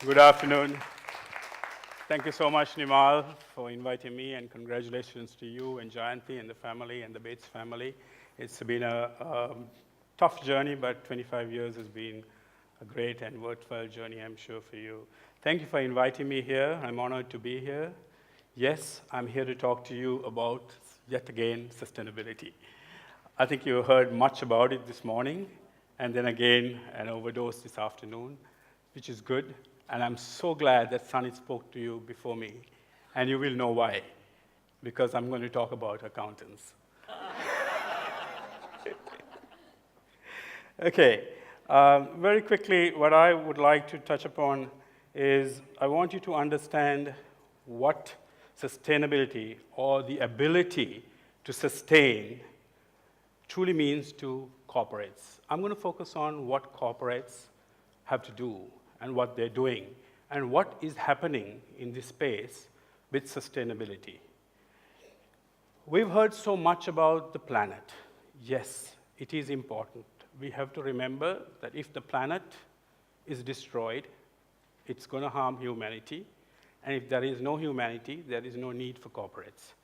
Good afternoon. Thank you so much, Nimal, for inviting me, and congratulations to you and Jayanti and the family and the Bates family. It's been a tough journey, but 25 years has been a great and worthwhile journey, I'm sure, for you. Thank you for inviting me here. I'm honored to be here. Yes, I'm here to talk to you about, yet again, sustainability. I think you heard much about it this morning, and then again, an overdose this afternoon, which is good. And I'm so glad that Sunny spoke to you before me, and you will know why, because I'm going to talk about accountants. Okay, very quickly, what I would like to touch upon is I want you to understand what sustainability or the ability to sustain truly means to corporates. I'm going to focus on what corporates have to do and what they're doing and what is happening in this space with sustainability. We've heard so much about the planet. Yes, it is important. We have to remember that if the planet is destroyed, it's going to harm humanity. And if there is no humanity, there is no need for corporates.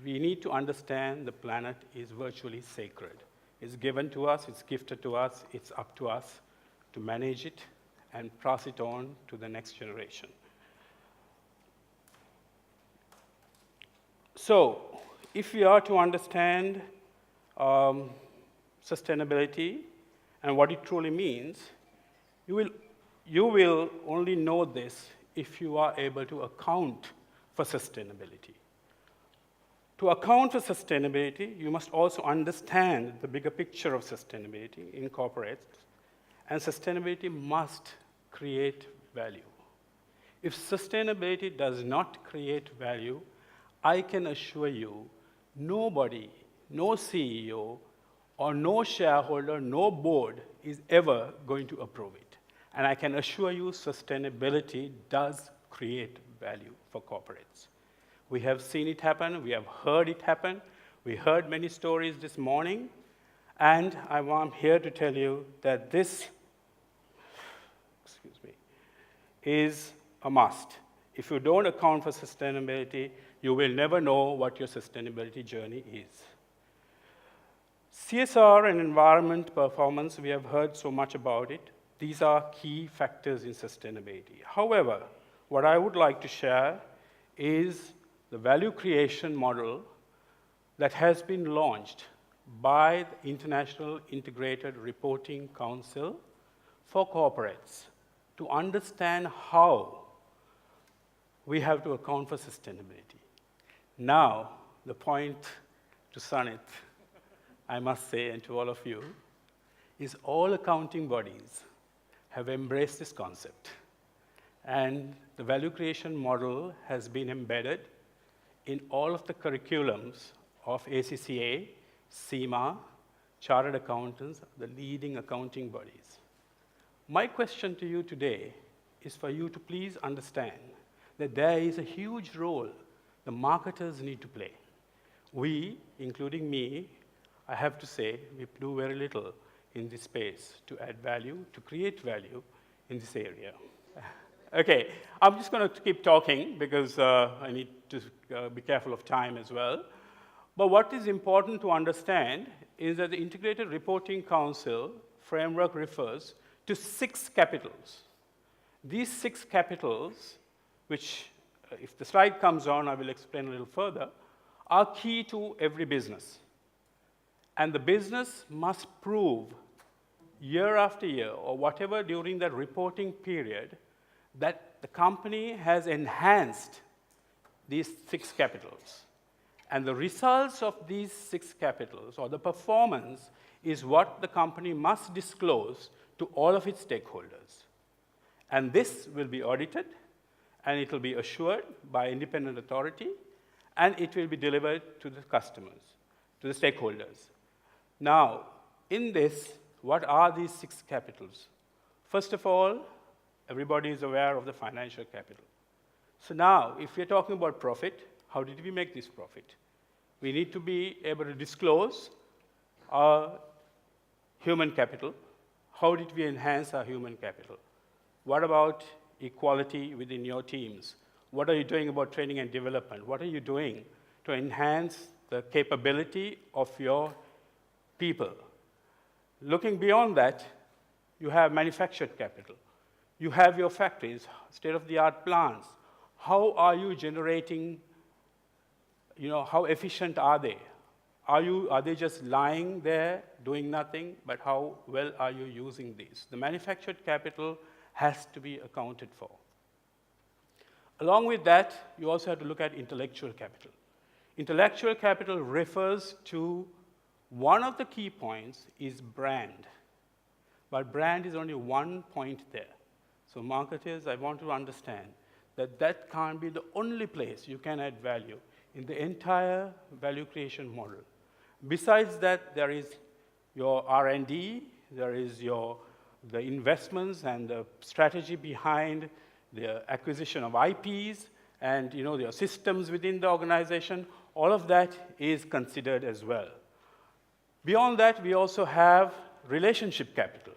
We need to understand the planet is virtually sacred. It's given to us, it's gifted to us, it's up to us to manage it and pass it on to the next generation. So, if we are to understand sustainability and what it truly means, you will only know this if you are able to account for sustainability. To account for sustainability, you must also understand the bigger picture of sustainability in corporates, and sustainability must create value. If sustainability does not create value, I can assure you nobody, no CEO, or no shareholder, no board is ever going to approve it. And I can assure you sustainability does create value for corporates. We have seen it happen, we have heard it happen, we heard many stories this morning, and I'm here to tell you that this, is a must. If you don't account for sustainability, you will never know what your sustainability journey is. CSR and environment performance, we have heard so much about it. These are key factors in sustainability. However, what I would like to share is the value creation model that has been launched by the International Integrated Reporting Council for corporates to understand how we have to account for sustainability. Now, the point to Sanit, I must say, and to all of you, is all accounting bodies have embraced this concept. And the value creation model has been embedded in all of the curriculums of ACCA, CIMA, chartered accountants, the leading accounting bodies. My question to you today is for you to please understand that there is a huge role the marketers need to play. We, including me, I have to say, we do very little in this space to add value, to create value in this area. Okay, I'm just going to keep talking because I need to be careful of time as well. But what is important to understand is that the Integrated Reporting Council framework refers to 6 capitals. These 6 capitals, which if the slide comes on, I will explain a little further, are key to every business. And the business must prove year after year, or whatever during that reporting period, that the company has enhanced these 6 capitals. And the results of these 6 capitals, or the performance, is what the company must disclose to all of its stakeholders. And this will be audited, and it will be assured by independent authority, and it will be delivered to the customers, to the stakeholders. Now, in this, what are these 6 capitals? First of all, everybody is aware of the financial capital. So now, if we're talking about profit, how did we make this profit? We need to be able to disclose our human capital. How did we enhance our human capital? What about equality within your teams? What are you doing about training and development? What are you doing to enhance the capability of your people? Looking beyond that, you have manufactured capital. You have your factories, state-of-the-art plants. How are you generating, how efficient are they? Are they just lying there, doing nothing, but how well are you using these? The manufactured capital has to be accounted for. Along with that, you also have to look at intellectual capital. Intellectual capital refers to one of the key points is brand. But brand is only one point there. So marketers, I want to understand that that can't be the only place you can add value in the entire value creation model. Besides that, there is your R&D, there is the investments and the strategy behind the acquisition of IPs and your systems within the organization. All of that is considered as well. Beyond that, we also have relationship capital.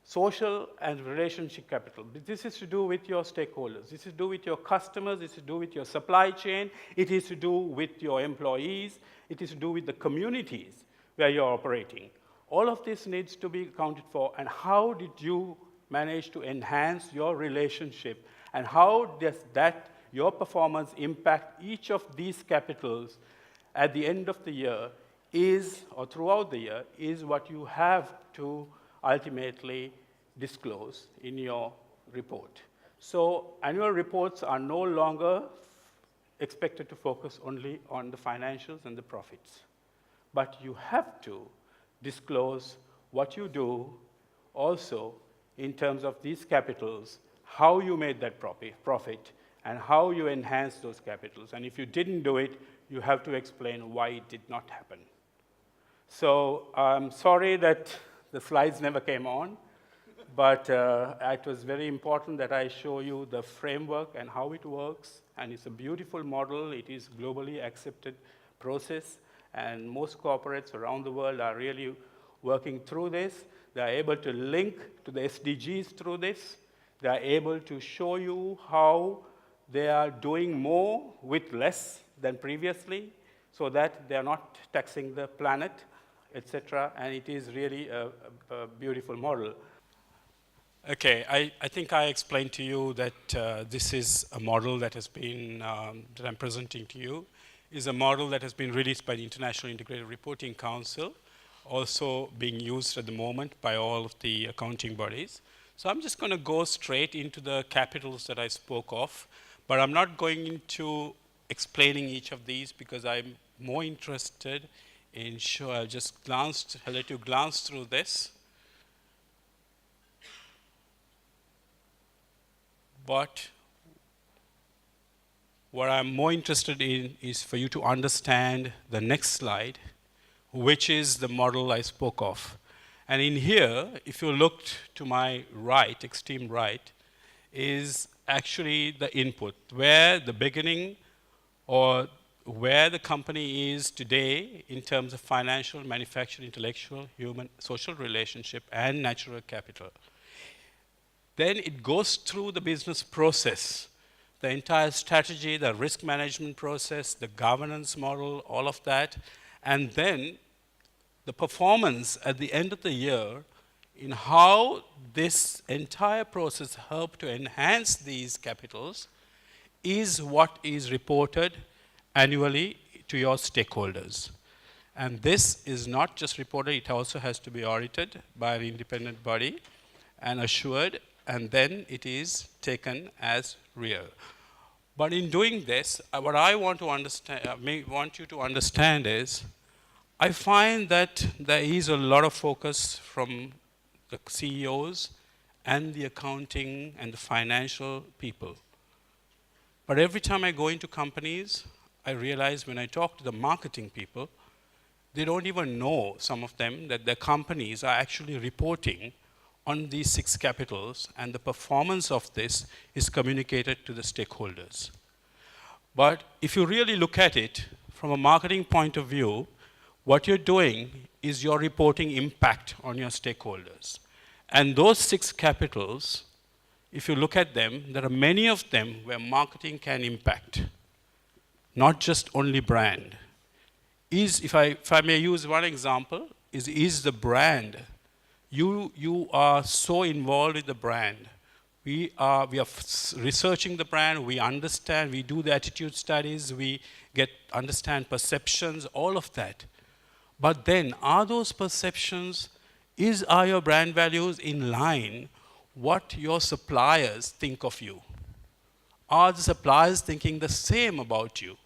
Social and relationship capital. This is to do with your stakeholders. This is to do with your customers. This is to do with your supply chain. It is to do with your employees. It is to do with the communities where you're operating. All of this needs to be accounted for. And how did you manage to enhance your relationship? And how does your performance impact each of these capitals at the end of the year or throughout the year is what you have to ultimately disclose in your report. So annual reports are no longer expected to focus only on the financials and the profits. But you have to disclose what you do also in terms of these capitals, how you made that profit, and how you enhanced those capitals. And if you didn't do it, you have to explain why it did not happen. So I'm sorry that the slides never came on, but it was very important that I show you the framework and how it works. And it's a beautiful model. It is globally accepted process. And most corporates around the world are really working through this. They are able to link to the SDGs through this. They are able to show you how they are doing more with less than previously so that they are not taxing the planet, etc. And it is really a beautiful model. Okay, I think I explained to you that this is a model that has been, that I'm presenting to you, is a model that has been released by the International Integrated Reporting Council, also being used at the moment by all of the accounting bodies. So I'm just going to go straight into the capitals that I spoke of, but I'm not going into explaining each of these because I'm more interested in, I'll let you glance through this. But what I'm more interested in is for you to understand the next slide, which is the model I spoke of. And in here, if you looked to my right, extreme right, is actually the input, where the beginning or where the company is today in terms of financial, manufacturing, intellectual, human, social relationship, and natural capital. Then it goes through the business process, the entire strategy, the risk management process, the governance model, all of that, and then the performance at the end of the year in how this entire process helped to enhance these capitals is what is reported annually to your stakeholders. And this is not just reported, it also has to be audited by an independent body and assured, and then it is taken as real. But in doing this, what I want to understand, want you to understand is, I find that there is a lot of focus from the CEOs and the accounting and the financial people. But every time I go into companies, I realize when I talk to the marketing people, they don't even know, some of them, that their companies are actually reporting on these 6 capitals, and the performance of this is communicated to the stakeholders. But if you really look at it from a marketing point of view, what you're doing is you're reporting impact on your stakeholders. And those 6 capitals if you look at them, there are many of them where marketing can impact, not just only brand. If I may use one example, is the brand. You are so involved with the brand. We are researching the brand, we understand, we do the attitude studies, we understand perceptions, all of that. But then, are those perceptions, are your brand values in line what your suppliers think of you? Are the suppliers thinking the same about you?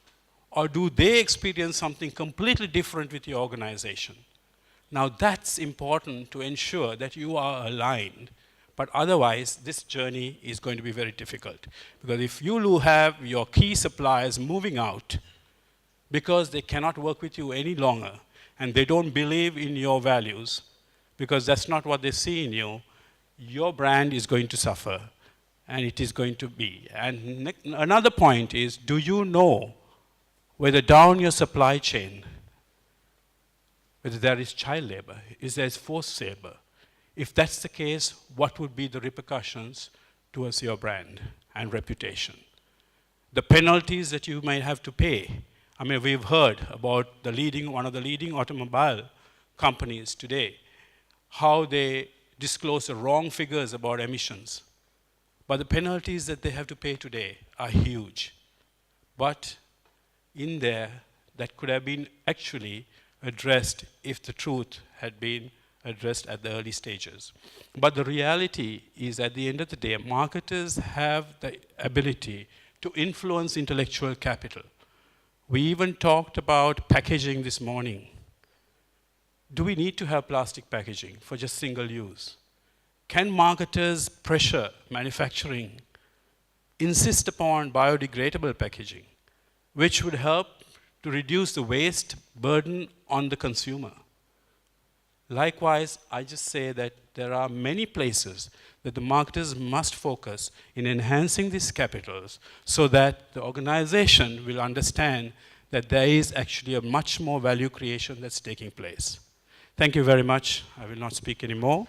Or do they experience something completely different with your organization? Now that's important to ensure that you are aligned. But otherwise, this journey is going to be very difficult. Because if you have your key suppliers moving out because they cannot work with you any longer, and they don't believe in your values, because that's not what they see in you, your brand is going to suffer, and it is going to be. And another point is, do you know whether down your supply chain, whether there is child labor, is there forced labor? If that's the case, what would be the repercussions towards your brand and reputation? The penalties that you might have to pay. I mean, we've heard about one of the leading automobile companies today, how they disclose the wrong figures about emissions. But the penalties that they have to pay today are huge. But in there, that could have been actually addressed if the truth had been addressed at the early stages. But the reality is, at the end of the day, marketers have the ability to influence intellectual capital. We even talked about packaging this morning. Do we need to have plastic packaging for just single use? Can marketers pressure manufacturing, insist upon biodegradable packaging, which would help to reduce the waste burden on the consumer? Likewise, I just say that there are many places that the marketers must focus in enhancing these capitals so that the organization will understand that there is actually a much more value creation that's taking place. Thank you very much. I will not speak anymore.